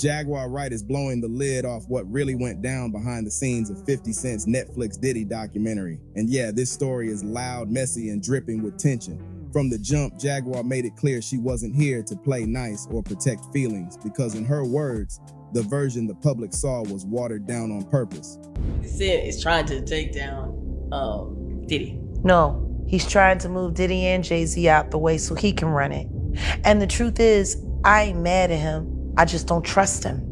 Jaguar Wright is blowing the lid off what really went down behind the scenes of 50 Cent's Netflix Diddy documentary. And yeah, this story is loud, messy, and dripping with tension. From the jump, Jaguar made it clear she wasn't here to play nice or protect feelings, because in her words, the version the public saw was watered down on purpose. Cent is trying to take down Diddy. No, he's trying to move Diddy and Jay-Z out the way so he can run it. And the truth is, I ain't mad at him. I just don't trust him.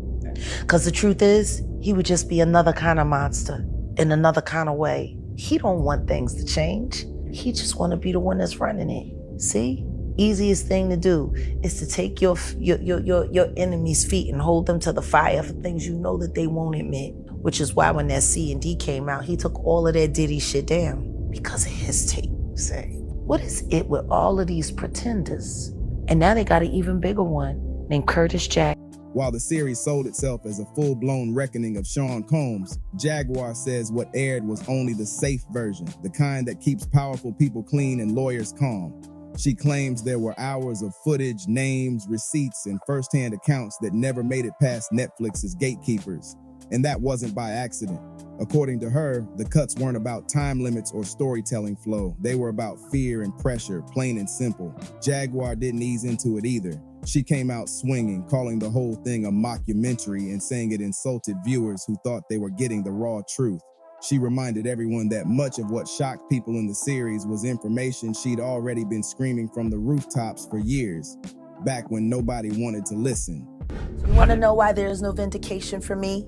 Because the truth is, he would just be another kind of monster in another kind of way. He don't want things to change. He just want to be the one that's running it. See? Easiest thing to do is to take your enemy's feet and hold them to the fire for things you know that they won't admit. Which is why when that C&D came out, he took all of that Diddy shit down because of his tape. Say, what is it with all of these pretenders? And now they got an even bigger one named Curtis Jack. While the series sold itself as a full-blown reckoning of Sean Combs, Jaguar says what aired was only the safe version, the kind that keeps powerful people clean and lawyers calm. She claims there were hours of footage, names, receipts, and first-hand accounts that never made it past Netflix's gatekeepers. And that wasn't by accident. According to her, the cuts weren't about time limits or storytelling flow. They were about fear and pressure, plain and simple. Jaguar didn't ease into it either. She came out swinging, calling the whole thing a mockumentary and saying it insulted viewers who thought they were getting the raw truth. She reminded everyone that much of what shocked people in the series was information she'd already been screaming from the rooftops for years, back when nobody wanted to listen. You want to know why there is no vindication for me?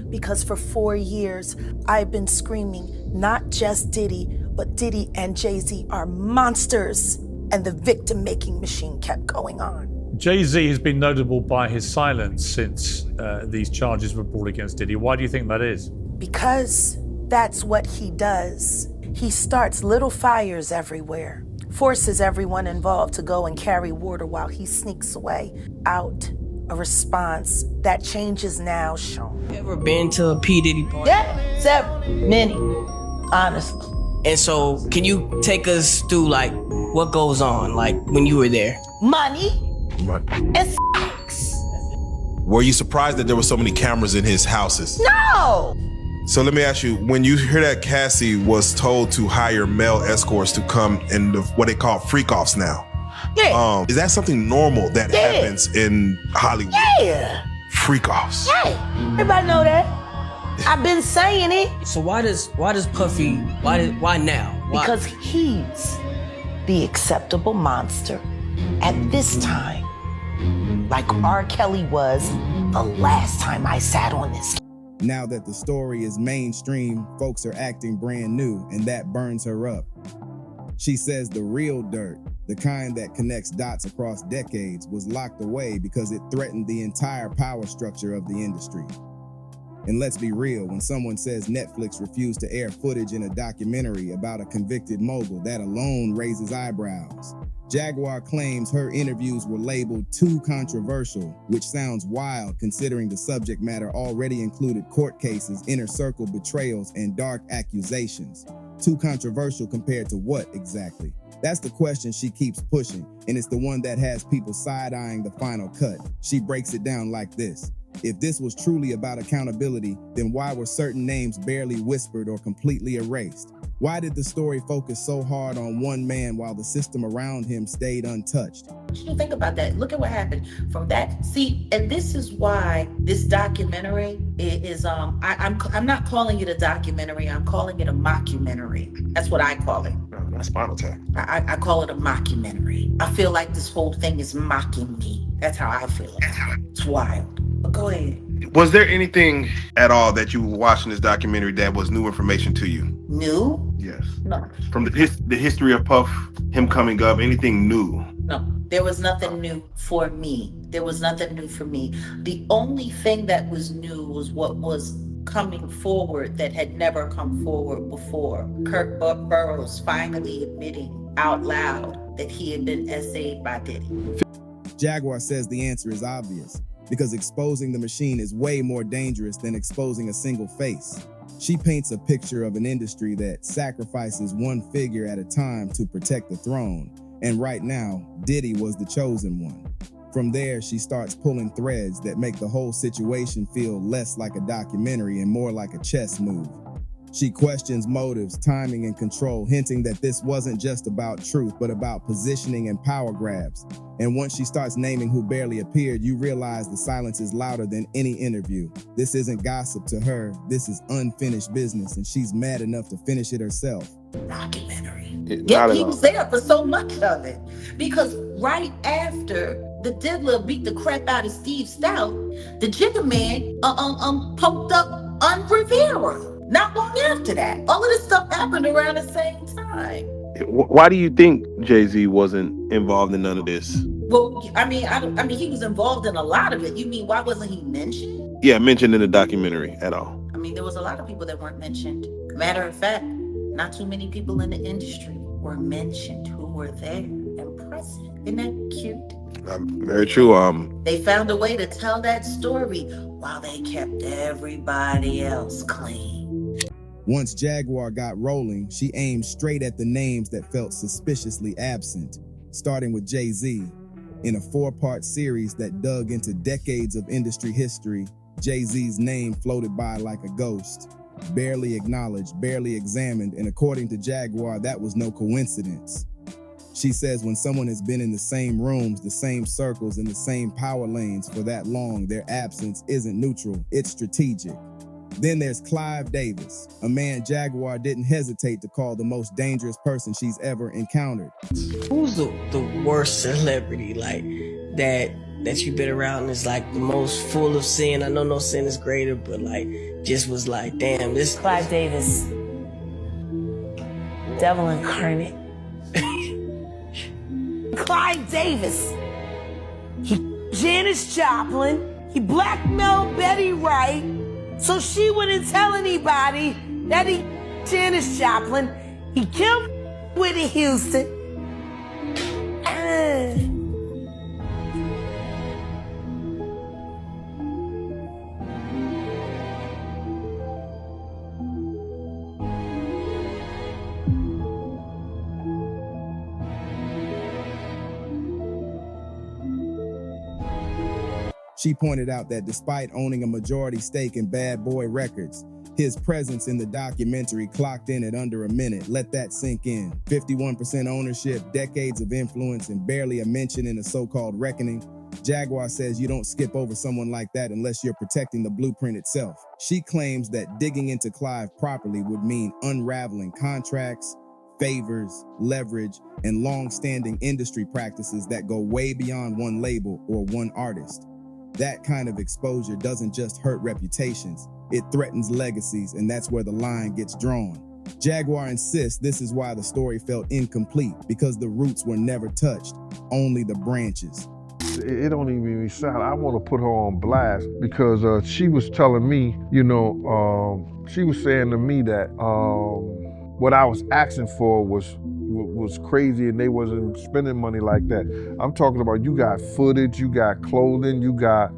Because for 4 years, I've been screaming, not just Diddy, but Diddy and Jay-Z are monsters. And the victim-making machine kept going on. Jay-Z has been notable by his silence since these charges were brought against Diddy. Why do you think that is? Because that's what he does. He starts little fires everywhere, forces everyone involved to go and carry water while he sneaks away. Out a response that changes now, Sean. You ever been to a P. Diddy party? Yeah, several, many, honestly. And so, can you take us through, like, what goes on, like, when you were there? Money Right. and sex. Were you surprised that there were so many cameras in his houses? No! So let me ask you, when you hear that Cassie was told to hire male escorts to come in what they call freak-offs now, Yeah. is that something normal that happens in Hollywood? Yeah. Freak-offs. Hey, everybody know that. I've been saying it. So why does Puffy, why now? Why? Because he's the acceptable monster at this time. Like R. Kelly was the last time I sat on this. Now that the story is mainstream, folks are acting brand new, and that burns her up. She says the real dirt, the kind that connects dots across decades, was locked away because it threatened the entire power structure of the industry. And let's be real, when someone says Netflix refused to air footage in a documentary about a convicted mogul, that alone raises eyebrows. Jaguar claims her interviews were labeled too controversial, which sounds wild considering the subject matter already included court cases, inner circle betrayals, and dark accusations. Too controversial compared to what exactly? That's the question she keeps pushing, and it's the one that has people side-eyeing the final cut. She breaks it down like this. If this was truly about accountability, then why were certain names barely whispered or completely erased? Why did the story focus so hard on one man while the system around him stayed untouched? You think about that. Look at what happened from that. See, and this is why this documentary is I'm not calling it a documentary. I'm calling it a mockumentary. That's what I call it. That's Spinal Tap. I call it a mockumentary. I feel like this whole thing is mocking me. That's how I feel. It's wild. But go ahead. Was there anything at all that you were watching this documentary that was new information to you? New? Yes. No. From the history of Puff, him coming up, anything new? No, there was nothing new for me. There was nothing new for me. The only thing that was new was what was coming forward that had never come forward before. Kirk Burroughs finally admitting out loud that he had been essayed by Diddy. Jaguar says the answer is obvious, because exposing the machine is way more dangerous than exposing a single face. She paints a picture of an industry that sacrifices one figure at a time to protect the throne. And right now, Diddy was the chosen one. From there, she starts pulling threads that make the whole situation feel less like a documentary and more like a chess move. She questions motives, timing, and control, hinting that this wasn't just about truth, but about positioning and power grabs. And once she starts naming who barely appeared, you realize the silence is louder than any interview. This isn't gossip to her, this is unfinished business, and she's mad enough to finish it herself. Documentary. Not at He all. was there for so much of it. Because right after the diddler beat the crap out of Steve Stout, the Jigga Man poked up on Rivera. Not long after that. All of this stuff happened around the same time. Why do you think Jay-Z wasn't involved in none of this? Well, I mean, he was involved in a lot of it. You mean why wasn't he mentioned? Yeah, mentioned in the documentary at all. I mean, there was a lot of people that weren't mentioned. Matter of fact, not too many people in the industry were mentioned who were there and present. Isn't that cute? Very true. They found a way to tell that story while they kept everybody else clean. Once Jaguar got rolling, she aimed straight at the names that felt suspiciously absent, starting with Jay-Z. In a 4-part series that dug into decades of industry history, Jay-Z's name floated by like a ghost, barely acknowledged, barely examined, and according to Jaguar, that was no coincidence. She says when someone has been in the same rooms, the same circles, and the same power lanes for that long, their absence isn't neutral, it's strategic. Then there's Clive Davis, a man Jaguar didn't hesitate to call the most dangerous person she's ever encountered. Who's the worst celebrity like that you've been around is like the most full of sin? I know no sin is greater, but like just was like, damn, this Clive Davis. Devil incarnate. Clive Davis. He Janis Joplin. He blackmailed Betty Wright. So she wouldn't tell anybody that he Janis Joplin. He killed Whitney Houston. She pointed out that despite owning a majority stake in Bad Boy Records, his presence in the documentary clocked in at under a minute. Let that sink in. 51% ownership, decades of influence, and barely a mention in a so-called reckoning. Jaguar says you don't skip over someone like that unless you're protecting the blueprint itself. She claims that digging into Clive properly would mean unraveling contracts, favors, leverage, and long-standing industry practices that go way beyond one label or one artist. That kind of exposure doesn't just hurt reputations, it threatens legacies, and that's where the line gets drawn. Jaguar insists this is why the story felt incomplete, because the roots were never touched, only the branches. It don't even make me sound. I want to put her on blast because she was telling me, she was saying to me that what I was asking for was crazy and they wasn't spending money like that. I'm talking about you got footage, you got clothing, you got,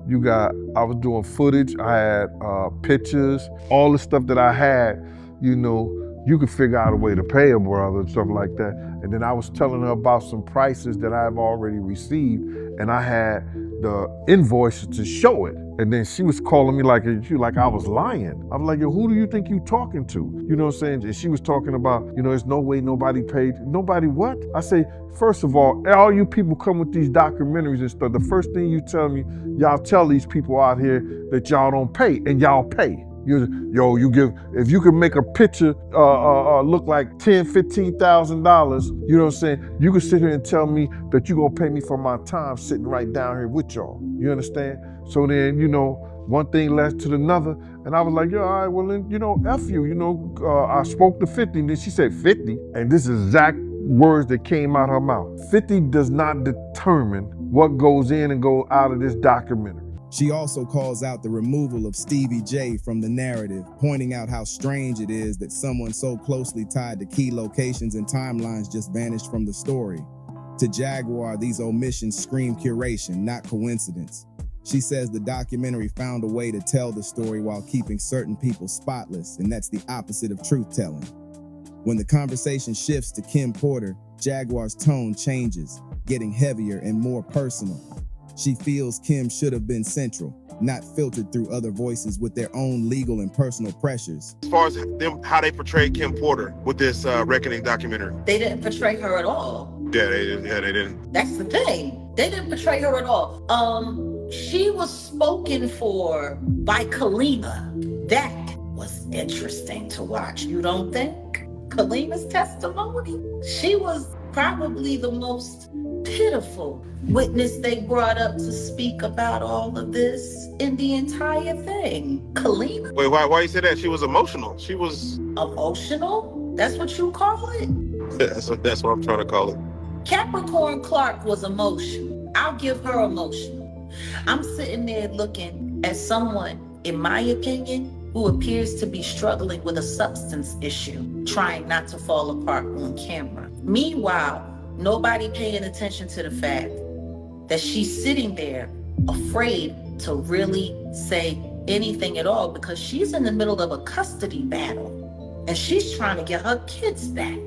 I was doing footage, I had pictures, all the stuff that I had, you could figure out a way to pay a brother and stuff like that. And then I was telling her about some prices that I've already received and I had the invoices to show it. And then she was calling me like I was lying. I was like, yo, who do you think you talking to? You know what I'm saying? And she was talking about, there's no way nobody paid. Nobody what? I say, first of all you people come with these documentaries and stuff, the first thing you tell me, y'all tell these people out here that y'all don't pay, and y'all pay. If you can make a picture look like $10,000, $15,000, you know what I'm saying? You can sit here and tell me that you're gonna pay me for my time sitting right down here with y'all. You understand? So then, one thing led to another, and I was like, all right, well then, F you, I spoke to 50, and then she said 50, and this is exact words that came out her mouth. 50 does not determine what goes in and goes out of this documentary. She also calls out the removal of Stevie J from the narrative, pointing out how strange it is that someone so closely tied to key locations and timelines just vanished from the story. To Jaguar, these omissions scream curation, not coincidence. She says the documentary found a way to tell the story while keeping certain people spotless, and that's the opposite of truth-telling. When the conversation shifts to Kim Porter, Jaguar's tone changes, getting heavier and more personal. She feels Kim should have been central, not filtered through other voices with their own legal and personal pressures. As far as them, how they portrayed Kim Porter with this Reckoning documentary. They didn't portray her at all. Yeah, they didn't. That's the thing. They didn't portray her at all. She was spoken for by Kalima. That was interesting to watch. You don't think? Kalima's testimony? She was probably the most pitiful witness they brought up to speak about all of this in the entire thing. Kalima? Wait, why you say that? She was emotional. She was emotional? That's what you call it? that's what I'm trying to call it. Capricorn Clark was emotional. I'll give her emotional. I'm sitting there looking at someone, in my opinion, who appears to be struggling with a substance issue, trying not to fall apart on camera. Meanwhile, nobody paying attention to the fact that she's sitting there afraid to really say anything at all because she's in the middle of a custody battle and she's trying to get her kids back.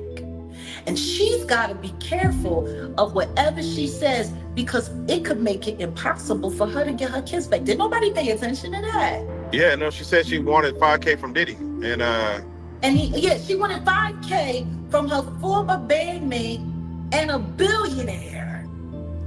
And she's got to be careful of whatever she says because it could make it impossible for her to get her kids back. Did nobody pay attention to that? Yeah, no, she said she wanted $5K from Diddy. She wanted $5K from her former bandmate and a billionaire.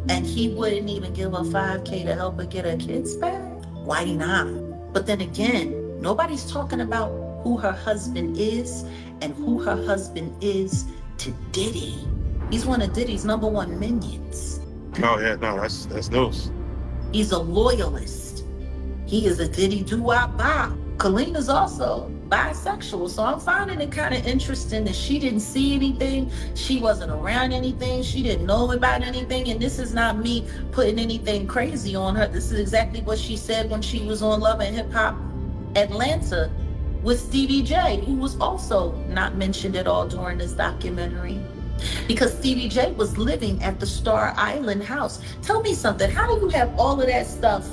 And he wouldn't even give her $5K to help her get her kids back? Why not? But then again, nobody's talking about who her husband is and who her husband is to Diddy. He's one of Diddy's #1 minions. Oh yeah, no, that's news. He's a loyalist. He is a Diddy do-wop-bop. Kalima's also bisexual, so I'm finding it kind of interesting that she didn't see anything, she wasn't around anything, she didn't know about anything, and this is not me putting anything crazy on her. This is exactly what she said when she was on Love and Hip Hop Atlanta with Stevie J, who was also not mentioned at all during this documentary. Because Stevie J was living at the Star Island house. Tell me something, how do you have all of that stuff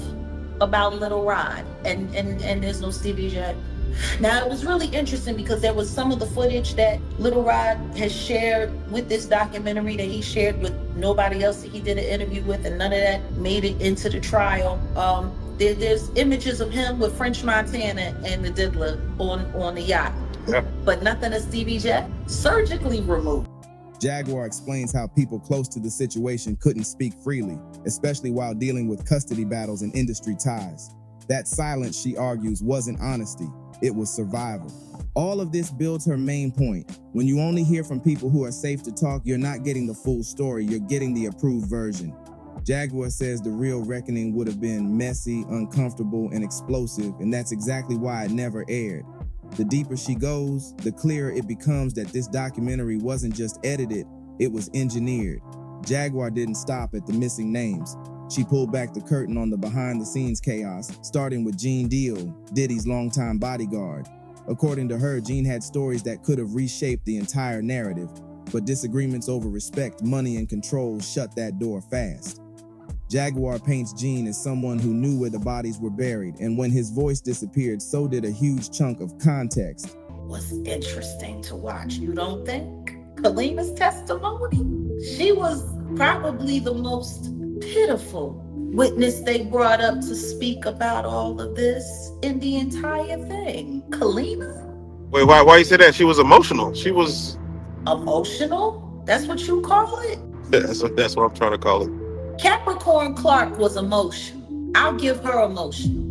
about Little Rod and there's no Stevie J? Now, it was really interesting because there was some of the footage that Little Rod has shared with this documentary that he shared with nobody else that he did an interview with, and none of that made it into the trial. There's images of him with French Montana and the Diddler on the yacht. Yeah. But nothing of Stevie J, surgically removed. Jaguar explains how people close to the situation couldn't speak freely, especially while dealing with custody battles and industry ties. That silence, she argues, wasn't honesty, it was survival. All of this builds her main point. When you only hear from people who are safe to talk, you're not getting the full story, you're getting the approved version. Jaguar says the real reckoning would have been messy, uncomfortable, and explosive, and that's exactly why it never aired. The deeper she goes, the clearer it becomes that this documentary wasn't just edited, it was engineered. Jaguar didn't stop at the missing names. She pulled back the curtain on the behind-the-scenes chaos, starting with Gene Deal, Diddy's longtime bodyguard. According to her, Gene had stories that could have reshaped the entire narrative, but disagreements over respect, money, and control shut that door fast. Jaguar paints Gene as someone who knew where the bodies were buried, and when his voice disappeared, so did a huge chunk of context. Was interesting to watch, you don't think? Kalima's testimony? She was probably the most pitiful witness they brought up to speak about all of this in the entire thing. Kalima? Wait, why you say that? She was emotional. She was emotional? That's what you call it? That's what I'm trying to call it. Capricorn Clark was emotional. I'll give her emotional.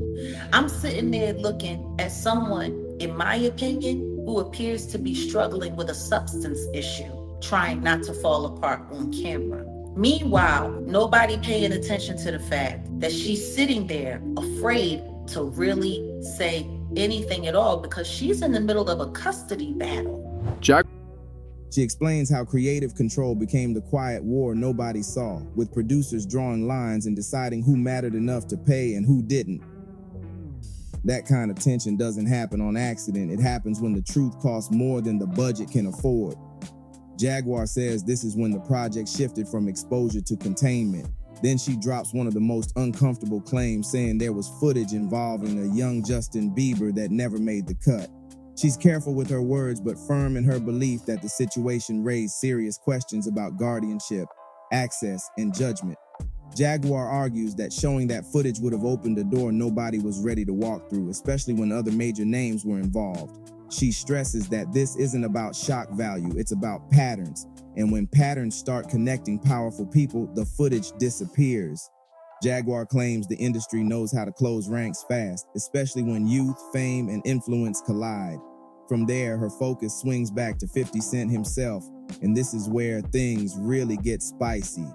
I'm sitting there looking at someone, in my opinion, who appears to be struggling with a substance issue, trying not to fall apart on camera. Meanwhile, nobody paying attention to the fact that she's sitting there afraid to really say anything at all because she's in the middle of a custody battle. She explains how creative control became the quiet war nobody saw, with producers drawing lines and deciding who mattered enough to pay and who didn't. That kind of tension doesn't happen on accident. It happens when the truth costs more than the budget can afford. Jaguar says this is when the project shifted from exposure to containment. Then she drops one of the most uncomfortable claims, saying there was footage involving a young Justin Bieber that never made the cut. She's careful with her words, but firm in her belief that the situation raised serious questions about guardianship, access, and judgment. Jaguar argues that showing that footage would have opened a door nobody was ready to walk through, especially when other major names were involved. She stresses that this isn't about shock value, it's about patterns. And when patterns start connecting powerful people, the footage disappears. Jaguar claims the industry knows how to close ranks fast, especially when youth, fame, and influence collide. From there, her focus swings back to 50 Cent himself, and this is where things really get spicy.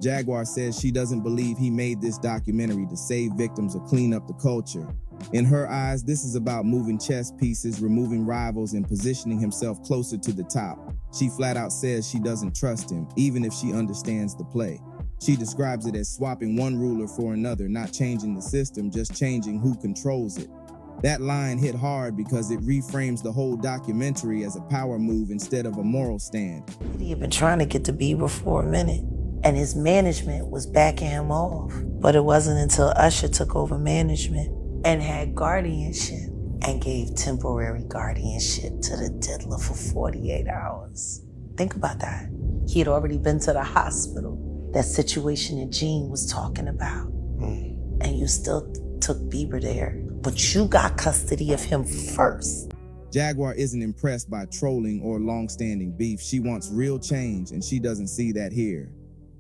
Jaguar says she doesn't believe he made this documentary to save victims or clean up the culture. In her eyes, this is about moving chess pieces, removing rivals, and positioning himself closer to the top. She flat out says she doesn't trust him, even if she understands the play. She describes it as swapping one ruler for another, not changing the system, just changing who controls it. That line hit hard because it reframes the whole documentary as a power move instead of a moral stand. He had been trying to get to Bieber for a minute, and his management was backing him off. But it wasn't until Usher took over management and had guardianship and gave temporary guardianship to the diddler for 48 hours. Think about that. He had already been to the hospital, that situation that Gene was talking about. And you still took Bieber there, but you got custody of him first. Jaguar isn't impressed by trolling or long-standing beef. She wants real change, and she doesn't see that here.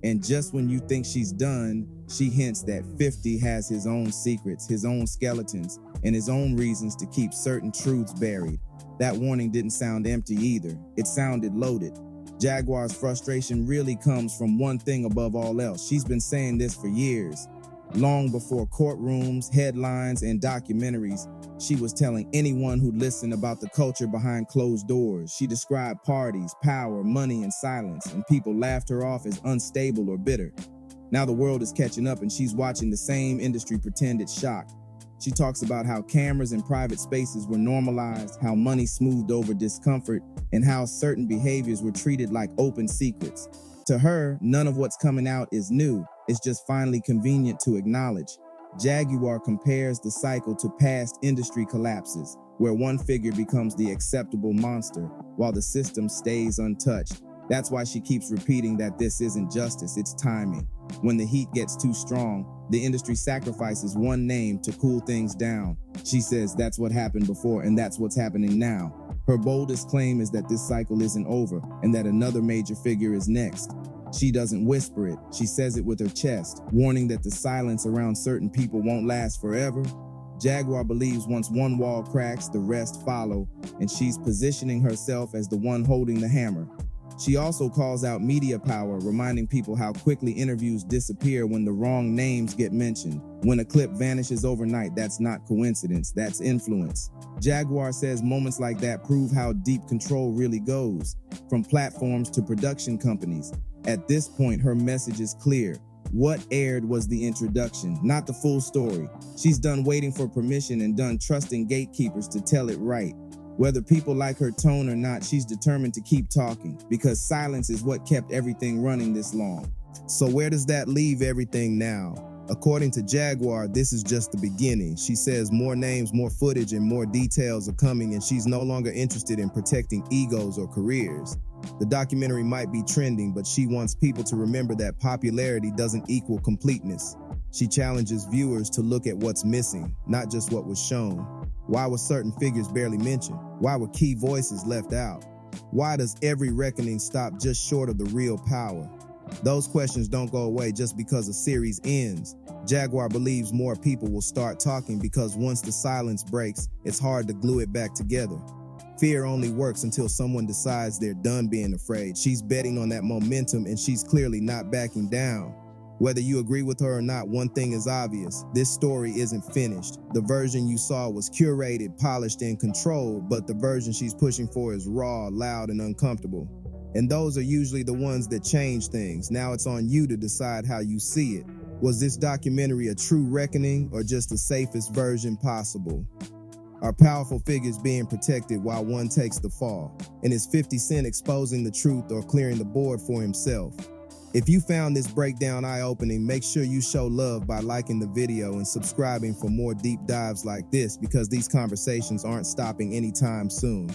And just when you think she's done, she hints that 50 has his own secrets, his own skeletons, and his own reasons to keep certain truths buried. That warning didn't sound empty either. It sounded loaded. Jaguar's frustration really comes from one thing above all else. She's been saying this for years. Long before courtrooms, headlines, and documentaries, she was telling anyone who'd listen about the culture behind closed doors. She described parties, power, money, and silence, and people laughed her off as unstable or bitter. Now the world is catching up, and she's watching the same industry pretend it's shocked. She talks about how cameras in private spaces were normalized, how money smoothed over discomfort, and how certain behaviors were treated like open secrets. To her, none of what's coming out is new. It's just finally convenient to acknowledge. Jaguar compares the cycle to past industry collapses, where one figure becomes the acceptable monster, while the system stays untouched. That's why she keeps repeating that this isn't justice, it's timing. When the heat gets too strong, the industry sacrifices one name to cool things down. She says that's what happened before, and that's what's happening now. Her boldest claim is that this cycle isn't over, and that another major figure is next. She doesn't whisper it, she says it with her chest, warning that the silence around certain people won't last forever. Jaguar believes once one wall cracks, the rest follow, and she's positioning herself as the one holding the hammer. She also calls out media power, reminding people how quickly interviews disappear when the wrong names get mentioned. When a clip vanishes overnight, that's not coincidence, that's influence. Jaguar says moments like that prove how deep control really goes, from platforms to production companies. At this point, her message is clear. What aired was the introduction, not the full story. She's done waiting for permission and done trusting gatekeepers to tell it right. Whether people like her tone or not, she's determined to keep talking, because silence is what kept everything running this long. So where does that leave everything now? According to Jaguar, this is just the beginning. She says more names, more footage, and more details are coming, and she's no longer interested in protecting egos or careers. The documentary might be trending, but she wants people to remember that popularity doesn't equal completeness. She challenges viewers to look at what's missing, not just what was shown. Why were certain figures barely mentioned? Why were key voices left out? Why does every reckoning stop just short of the real power? Those questions don't go away just because a series ends. Jaguar believes more people will start talking because once the silence breaks, it's hard to glue it back together. Fear only works until someone decides they're done being afraid. She's betting on that momentum, and she's clearly not backing down. Whether you agree with her or not, one thing is obvious. This story isn't finished. The version you saw was curated, polished, and controlled, but the version she's pushing for is raw, loud, and uncomfortable. And those are usually the ones that change things. Now it's on you to decide how you see it. Was this documentary a true reckoning or just the safest version possible? Are powerful figures being protected while one takes the fall? And is 50 Cent exposing the truth or clearing the board for himself? If you found this breakdown eye-opening, make sure you show love by liking the video and subscribing for more deep dives like this, because these conversations aren't stopping anytime soon.